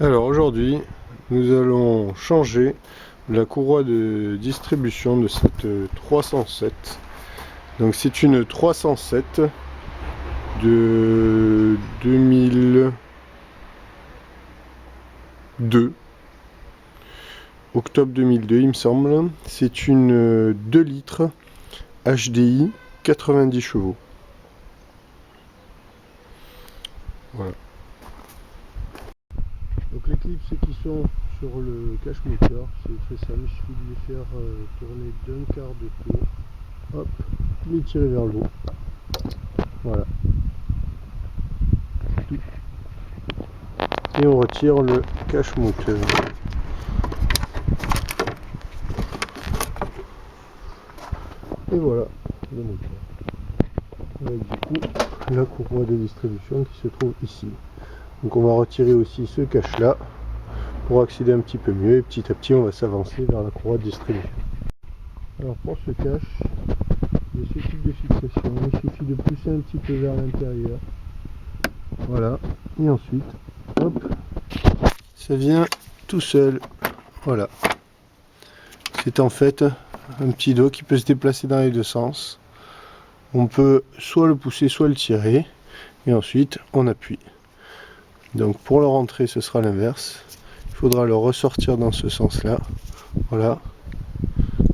Alors aujourd'hui, nous allons changer la courroie de distribution de cette 307. Donc c'est une 307 de 2002, octobre 2002 il me semble. C'est une 2 litres HDI 90 chevaux. Voilà. Donc les clips qui sont sur le cache moteur, c'est très simple, il suffit de les faire tourner d'un quart de tour, hop, les tirer vers le haut, voilà, tout. Et on retire le cache moteur. Et voilà le moteur. Avec du coup la courroie de distribution qui se trouve ici. Donc on va retirer aussi ce cache là pour accéder un petit peu mieux et petit à petit on va s'avancer vers la courroie de distribution. Alors pour ce cache, il y a ce type de fixation, il suffit de pousser un petit peu vers l'intérieur. Voilà, et ensuite, hop, ça vient tout seul. Voilà. C'est en fait un petit dos qui peut se déplacer dans les deux sens. On peut soit le pousser, soit le tirer, et ensuite on appuie. Donc pour le rentrer, ce sera l'inverse. Il faudra le ressortir dans ce sens-là. Voilà,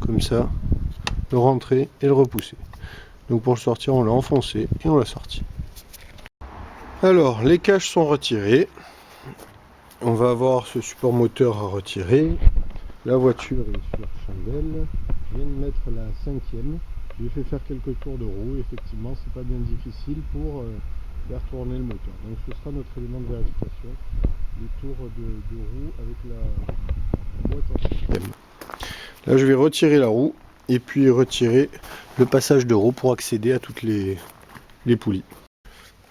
comme ça. Le rentrer et le repousser. Donc pour le sortir, on l'a enfoncé et on l'a sorti. Alors, les caches sont retirées. On va avoir ce support moteur à retirer. La voiture est sur chandelle. Je viens de mettre la 5e. J'ai fait faire quelques tours de roue. Effectivement, c'est pas bien difficile pour faire tourner le moteur. Donc ce sera notre élément de vérification. Les tours de roue avec la boîte en système. Là, je vais retirer la roue et puis retirer le passage de roue pour accéder à toutes les poulies.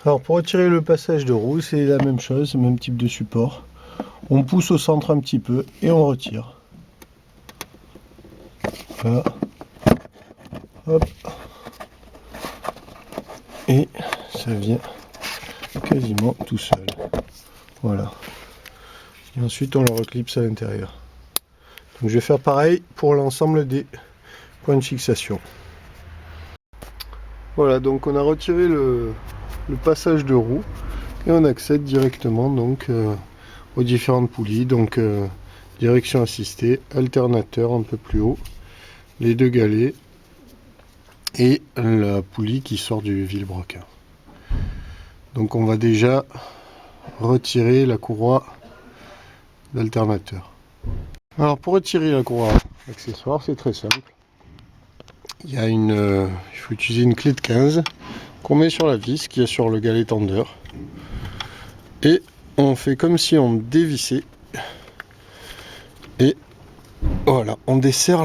Alors pour retirer le passage de roue, c'est la même chose, même type de support. On pousse au centre un petit peu et on retire. Voilà. Hop. Et ça vient quasiment tout seul. Voilà. Et ensuite on le reclipse à l'intérieur. Donc je vais faire pareil pour l'ensemble des points de fixation. Voilà, donc on a retiré le passage de roue et on accède directement donc aux différentes poulies. Donc direction assistée, alternateur un peu plus haut, les deux galets et la poulie qui sort du vilebrequin. Donc on va déjà retirer la courroie d'alternateur. Alors pour retirer la courroie accessoire, c'est très simple. Il faut utiliser une clé de 15 qu'on met sur la vis qui est sur le galet tendeur. Et on fait comme si on dévissait. Et voilà, on desserre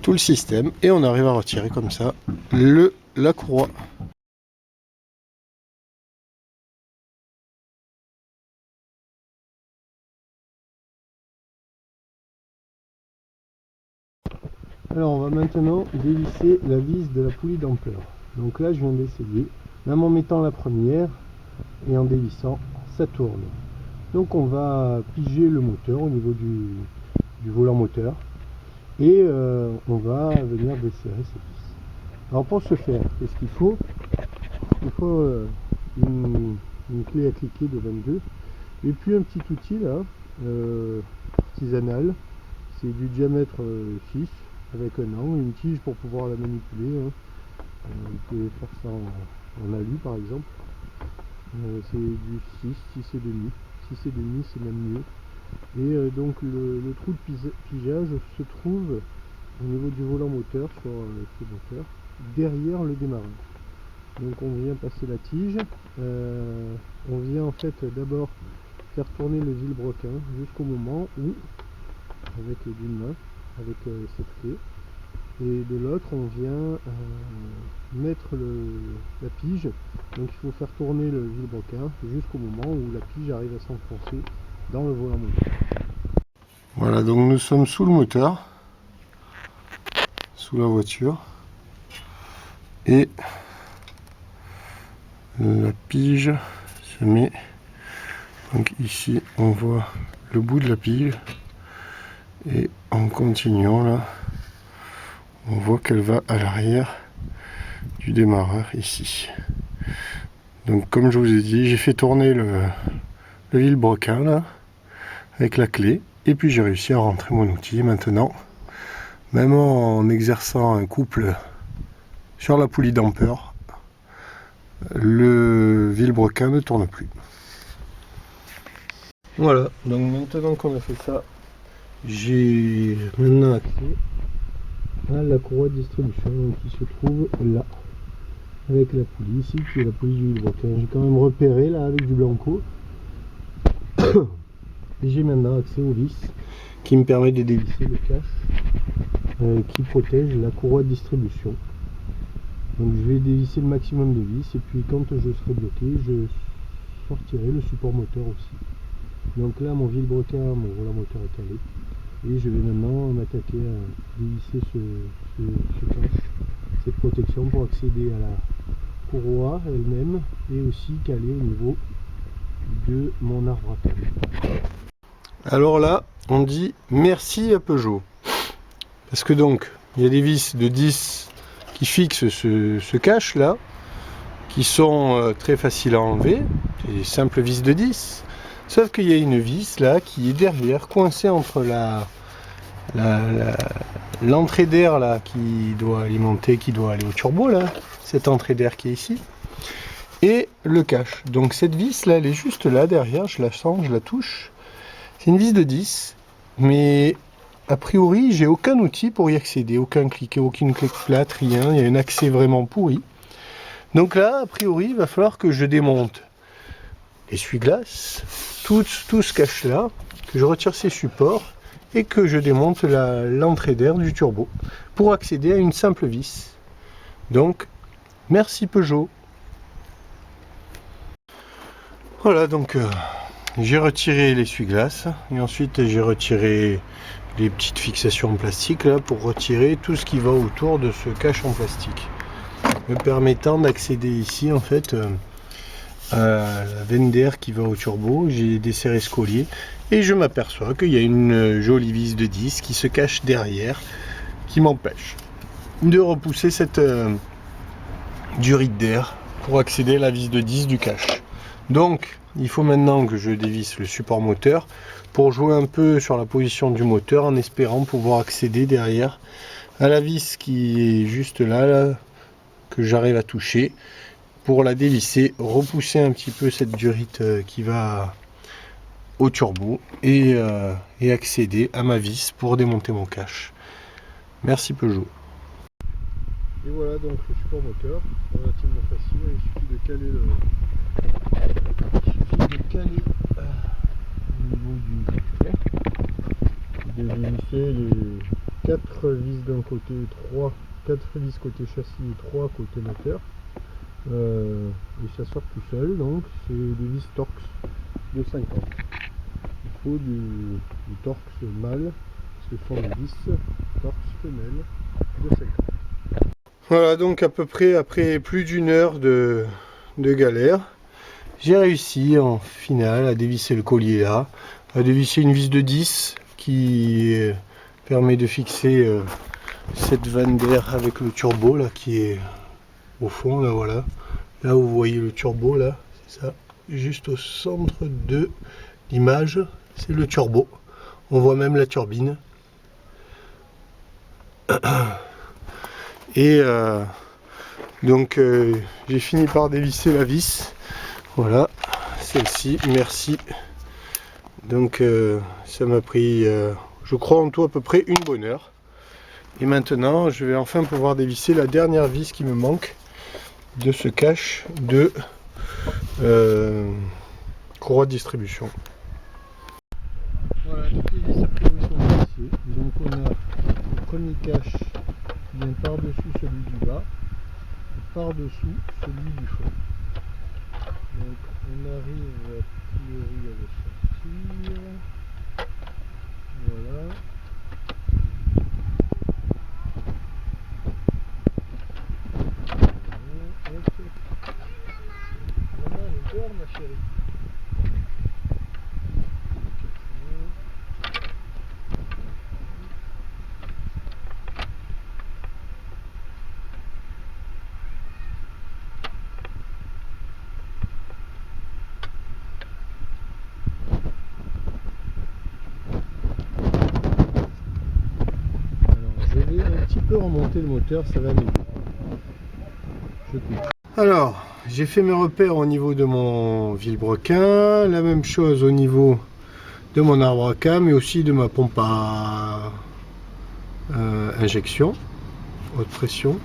tout le système et on arrive à retirer comme ça la courroie. Alors on va maintenant dévisser la vis de la poulie d'ampleur. Donc là je viens d'essayer, même en mettant la première et en dévissant, ça tourne. Donc on va piger le moteur au niveau du volant moteur et on va venir desserrer ces vis. Alors pour ce faire, qu'est-ce qu'il faut? Il faut une clé à cliquer de 22 et puis un petit outil là, artisanal, c'est du diamètre 6 avec un angle, une tige pour pouvoir la manipuler. Vous pouvez faire ça en alu par exemple. C'est du 6 et demi. 6 et demi c'est même mieux. Et donc le trou de pigeage se trouve au niveau du volant moteur sur ce moteur, derrière le démarrage. Donc on vient passer la tige, on vient en fait d'abord faire tourner le vilebrequin jusqu'au moment où, avec d'une main, avec cette clé, et de l'autre on vient mettre la pige. Donc il faut faire tourner le vilebrequin jusqu'au moment où la pige arrive à s'enfoncer dans le volant moteur. Voilà, donc nous sommes sous le moteur, sous la voiture, et la pige se met Donc ici on voit le bout de la pile et en continuant là on voit qu'elle va à l'arrière du démarreur ici. Donc comme je vous ai dit, j'ai fait tourner le vilebrequin là avec la clé et puis j'ai réussi à rentrer mon outil. Et maintenant, même en exerçant un couple sur la poulie d'ampeur, le vilebrequin ne tourne plus. Voilà, donc maintenant qu'on a fait ça, j'ai maintenant accès à la courroie de distribution qui se trouve là, avec la poulie ici, qui est la poulie du vilebrequin. J'ai quand même repéré là avec du blanco. Et j'ai maintenant accès aux vis qui me permet de dévisser le cache qui protège la courroie de distribution. Donc je vais dévisser le maximum de vis et puis quand je serai bloqué, je sortirai le support moteur aussi. Donc là mon vilebrequin, mon volant moteur est calé et je vais maintenant m'attaquer à dévisser ce cache, cette protection pour accéder à la courroie elle-même et aussi caler au niveau de mon arbre à câble. Alors là on dit merci à Peugeot parce que donc il y a des vis de 10 qui fixent ce cache là qui sont très faciles à enlever, des simples vis de 10, sauf qu'il y a une vis là qui est derrière coincée entre l'entrée d'air là qui doit alimenter, qui doit aller au turbo là, cette entrée d'air qui est ici, et le cache. Donc cette vis là elle est juste là derrière, je la sens, je la touche. C'est une vis de 10, mais a priori j'ai aucun outil pour y accéder, aucun cliquet, aucune clé plate, rien, il y a un accès vraiment pourri. Donc là, a priori, il va falloir que je démonte l'essuie-glace, tout ce cache là, que je retire ses supports et que je démonte l'entrée d'air du turbo pour accéder à une simple vis. Donc, merci Peugeot. Voilà, donc j'ai retiré l'essuie-glace et ensuite j'ai retiré les petites fixations en plastique là pour retirer tout ce qui va autour de ce cache en plastique, me permettant d'accéder ici en fait à la veine d'air qui va au turbo. J'ai desserré ce collier et je m'aperçois qu'il y a une jolie vis de 10 qui se cache derrière, qui m'empêche de repousser cette durite d'air pour accéder à la vis de 10 du cache. Donc il faut maintenant que je dévisse le support moteur pour jouer un peu sur la position du moteur en espérant pouvoir accéder derrière à la vis qui est juste là, que j'arrive à toucher pour la dévisser, repousser un petit peu cette durite qui va au turbo et accéder à ma vis pour démonter mon cache. Merci Peugeot. Et voilà donc le support moteur, relativement facile, il suffit de caler au niveau du capteur, de dévisser les 4 vis d'un côté, 4 vis côté châssis et 3 côté moteur, et ça sort tout seul. Donc c'est des vis Torx de 50. Il faut du Torx mâle, ce sont des vis Torx femelles de 50. Voilà, donc à peu près après plus d'une heure de galère, j'ai réussi en finale à dévisser le collier là, à dévisser une vis de 10 qui permet de fixer cette vanne d'air avec le turbo là qui est au fond là, voilà. Là où vous voyez le turbo là, c'est ça, juste au centre de l'image, c'est le turbo. On voit même la turbine. Et donc j'ai fini par dévisser la vis. Voilà, celle-ci, merci. Donc ça m'a pris, je crois en tout à peu près une bonne heure. Et maintenant, je vais enfin pouvoir dévisser la dernière vis qui me manque de ce cache de courroie de distribution. Voilà, toutes les vis a priori sont vissées. Donc on a le premier cache qui vient par-dessus celui du bas, et par-dessous celui du fond. Donc on arrive a priori à le sortir. Voilà. Maman, elle est dehors, ma chérie. peu remonter le moteur, ça va m'aider. Je coupe. Alors, j'ai fait mes repères au niveau de mon vilebrequin, la même chose au niveau de mon arbre à cam et aussi de ma pompe à injection, haute pression.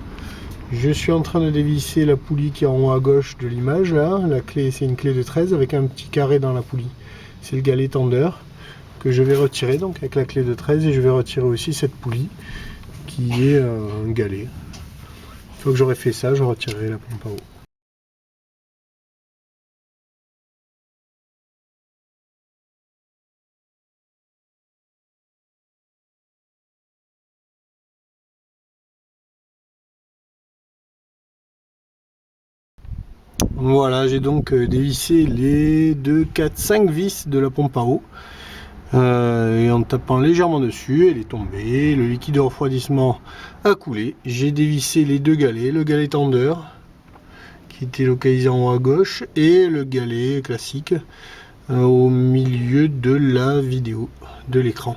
Je suis en train de dévisser la poulie qui est en haut à gauche de l'image là. La clé, c'est une clé de 13 avec un petit carré dans la poulie. C'est le galet tendeur que je vais retirer donc avec la clé de 13 et je vais retirer aussi cette poulie qui est un galet. Une fois que j'aurai fait ça, je retirerai la pompe à eau. Voilà, j'ai donc dévissé les 2, 4, 5 vis de la pompe à eau. Et en tapant légèrement dessus, elle est tombée, le liquide de refroidissement a coulé. J'ai dévissé les deux galets, le galet tendeur qui était localisé en haut à gauche et le galet classique au milieu de la vidéo, de l'écran.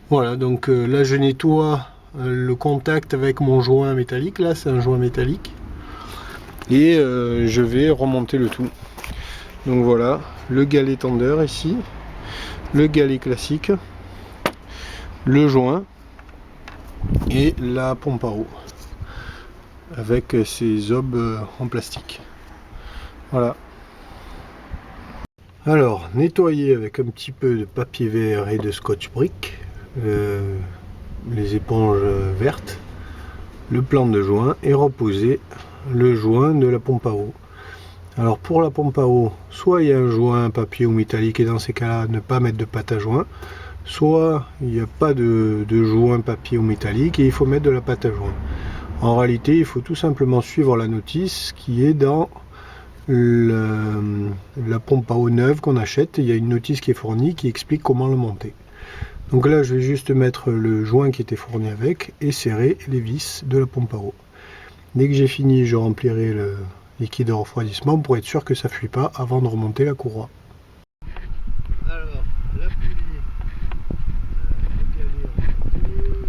Voilà, donc là je nettoie le contact avec mon joint métallique, là c'est un joint métallique. Et je vais remonter le tout. Donc voilà, le galet tendeur ici, le galet classique, le joint et la pompe à eau avec ses obs en plastique. Voilà. Alors, nettoyer avec un petit peu de papier vert et de scotch brick, les éponges vertes, le plan de joint et reposer le joint de la pompe à eau. Alors pour la pompe à eau, soit il y a un joint papier ou métallique et dans ces cas-là ne pas mettre de pâte à joint, soit il n'y a pas de joint papier ou métallique et il faut mettre de la pâte à joint. En réalité, il faut tout simplement suivre la notice qui est dans la pompe à eau neuve qu'on achète. Il y a une notice qui est fournie qui explique comment le monter. Donc là, je vais juste mettre le joint qui était fourni avec et serrer les vis de la pompe à eau. Dès que j'ai fini, je remplirai le liquide de refroidissement pour être sûr que ça ne fuit pas avant de remonter la courroie. Alors, la poulie, le galet remonté,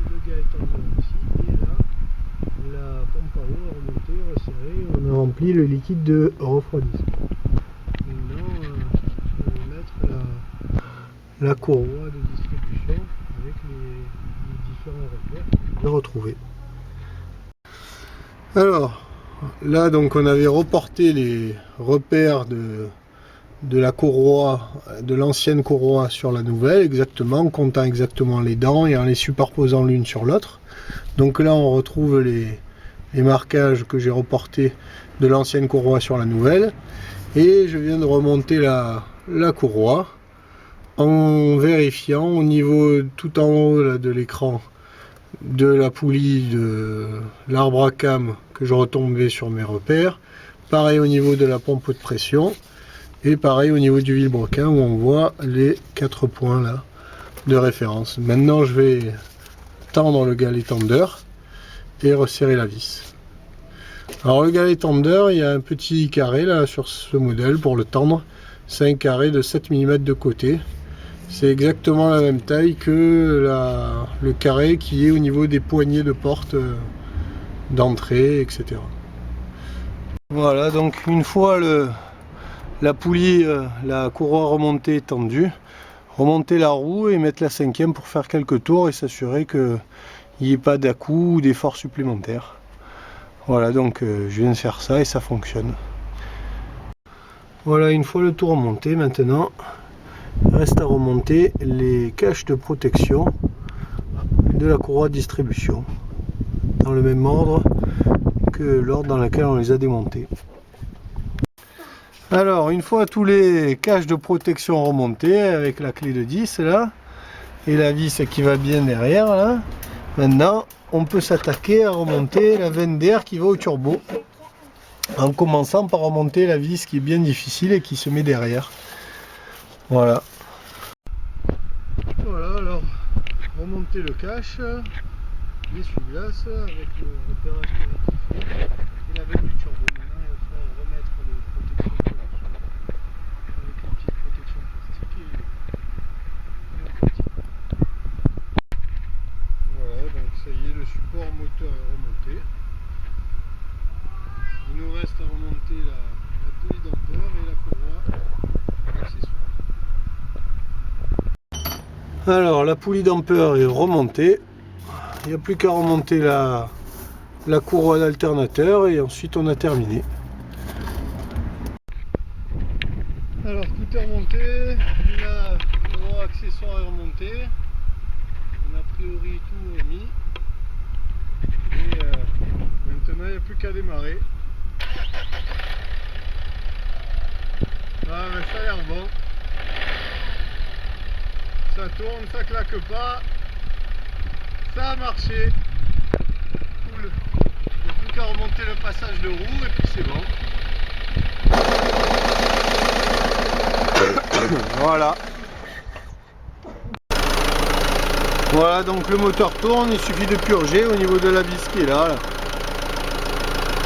le galet tendeur aussi, et là, la pompe à eau remontée, resserrée, on a rempli le liquide de refroidissement. Maintenant, je vais mettre la courroie de distribution avec les différents repères que je vais retrouver. Alors, là donc on avait reporté les repères de la courroie, de l'ancienne courroie sur la nouvelle, exactement, en comptant exactement les dents et en les superposant l'une sur l'autre. Donc là on retrouve les marquages que j'ai reportés de l'ancienne courroie sur la nouvelle. Et je viens de remonter la courroie en vérifiant au niveau tout en haut là, de l'écran de la poulie de l'arbre à cam que je retombais sur mes repères, pareil au niveau de la pompe de pression et pareil au niveau du vilebrequin où on voit les 4 points là de référence. Maintenant je vais tendre le galet tendeur et resserrer la vis. Alors le galet tendeur, il y a un petit carré là sur ce modèle pour le tendre, c'est un carré de 7 mm de côté. C'est exactement la même taille que le carré qui est au niveau des poignées de porte d'entrée, etc. Voilà, donc une fois la poulie, la courroie remontée tendue, remonter la roue et mettre la 5e pour faire quelques tours et s'assurer qu'il n'y ait pas d'à-coups ou d'efforts supplémentaires. Voilà, donc je viens de faire ça et ça fonctionne. Voilà, une fois le tour remonté, maintenant reste à remonter les caches de protection de la courroie de distribution dans le même ordre que l'ordre dans lequel on les a démontés. Alors une fois tous les caches de protection remontés avec la clé de 10 là et la vis qui va bien derrière là, maintenant on peut s'attaquer à remonter la veine d'air qui va au turbo en commençant par remonter la vis qui est bien difficile et qui se met derrière. Voilà. Voilà, alors remonter le cache, l'essuie-glace avec le repérage correctif et la veine du turbo. Maintenant il va falloir remettre les protections avec une petite protection plastique et un petit. Voilà, donc ça y est, le support Alors la poulie d'ampère est remontée. Il n'y a plus qu'à remonter la courroie d'alternateur et ensuite on a terminé. Alors tout est remonté, la courroie accessoire est remontée. On a priori tout remis. Et maintenant il n'y a plus qu'à démarrer. Ah, mais ça a l'air bon. Ça tourne, ça claque pas. Ça a marché. Cool. Il n'y a plus qu'à remonter le passage de roue et puis c'est bon. Voilà. Voilà, donc le moteur tourne, il suffit de purger au niveau de la vis qui est là.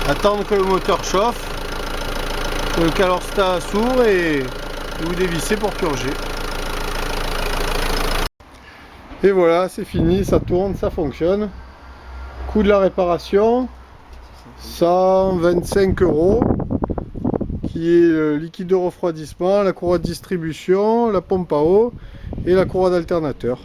Attendre que le moteur chauffe, que le calorsta s'ouvre et vous dévissez pour purger. Et voilà, c'est fini, ça tourne, ça fonctionne. Coût de la réparation, 125 €, qui est le liquide de refroidissement, la courroie de distribution, la pompe à eau et la courroie d'alternateur.